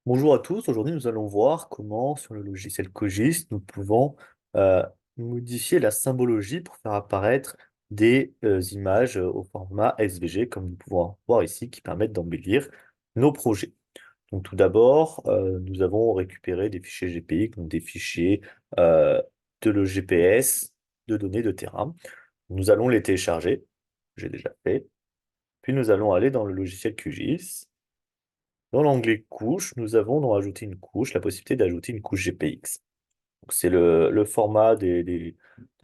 Bonjour à tous, aujourd'hui nous allons voir comment sur le logiciel QGIS nous pouvons euh, modifier la symbologie pour faire apparaître des images au format SVG comme nous pouvons voir ici qui permettent d'embellir nos projets. Donc tout d'abord, nous avons récupéré des fichiers GPX, donc des fichiers euh, de le GPS de données de terrain. Nous allons les télécharger, j'ai déjà fait, puis nous allons aller dans le logiciel QGIS. Dans l'onglet couche, nous avons dans ajouter une couche, la possibilité d'ajouter une couche GPX. Donc, c'est le format des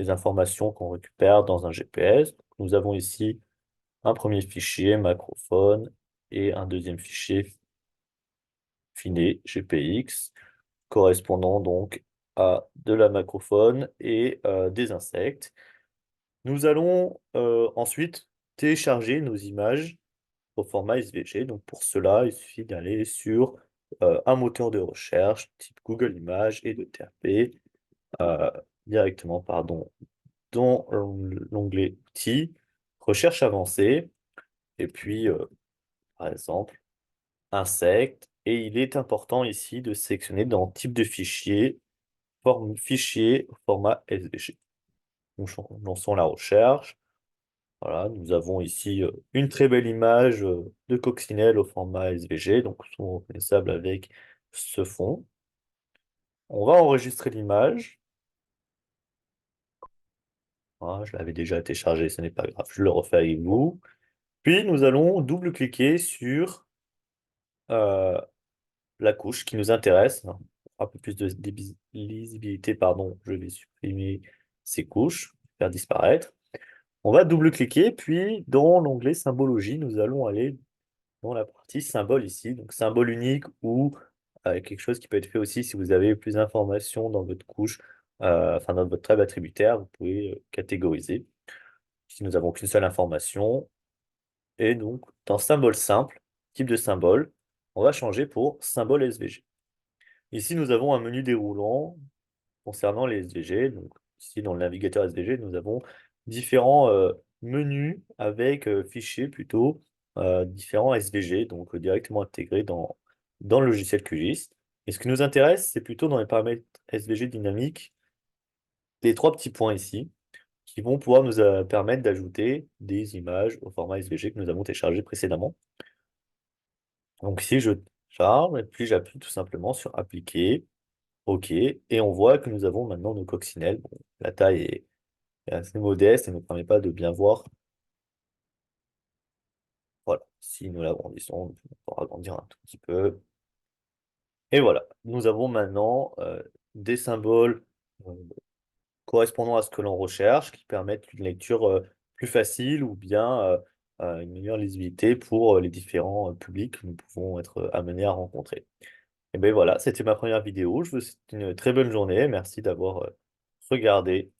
informations qu'on récupère dans un GPS. Nous avons ici un premier fichier macrophone et un deuxième fichier finé GPX correspondant donc à de la macrophone et des insectes. Nous allons ensuite télécharger nos images au format SVG. Donc pour cela, il suffit d'aller sur un moteur de recherche type Google Images et de taper euh, directement dans l'onglet Outils, Recherche avancée, et puis par exemple Insectes. Et il est important ici de sélectionner dans Type de fichier, forme fichier au format SVG. Nous lançons la recherche. Voilà, nous avons ici une très belle image de coccinelle au format SVG, donc sont reconnaissables avec ce fond. On va enregistrer l'image. Voilà, je l'avais déjà téléchargé, ce n'est pas grave, je le refais avec vous. Puis nous allons double-cliquer sur euh, la couche qui nous intéresse. Pour un peu plus de lisibilité, pardon, je vais supprimer ces couches, faire disparaître. On va double-cliquer, puis dans l'onglet symbologie, nous allons aller dans la partie symbole ici, donc symbole unique ou quelque chose qui peut être fait aussi si vous avez plus d'informations dans votre couche, enfin dans votre table attributaire, vous pouvez catégoriser. Ici, nous n'avons qu'une seule information. Et donc, dans symbole simple, type de symbole, on va changer pour symbole SVG. Ici, nous avons un menu déroulant concernant les SVG. Donc, ici, dans le navigateur SVG, nous avons différents menus avec fichiers plutôt différents SVG, donc directement intégrés dans le logiciel QGIS. Et ce qui nous intéresse, c'est plutôt dans les paramètres SVG dynamiques, les trois petits points ici, qui vont pouvoir nous permettre d'ajouter des images au format SVG que nous avons téléchargé précédemment. Donc ici, je charge et puis j'appuie tout simplement sur Appliquer, OK, et on voit que nous avons maintenant nos coccinelles. Bon, la taille est assez modeste et ne nous permet pas de bien voir. Voilà, si nous l'agrandissons, on pourra agrandir un tout petit peu. Et voilà, nous avons maintenant des symboles euh, correspondant à ce que l'on recherche, qui permettent une lecture plus facile ou bien une meilleure lisibilité pour les différents publics que nous pouvons être amenés à rencontrer. Et bien voilà, c'était ma première vidéo. Je vous souhaite une très bonne journée. Merci d'avoir regardé.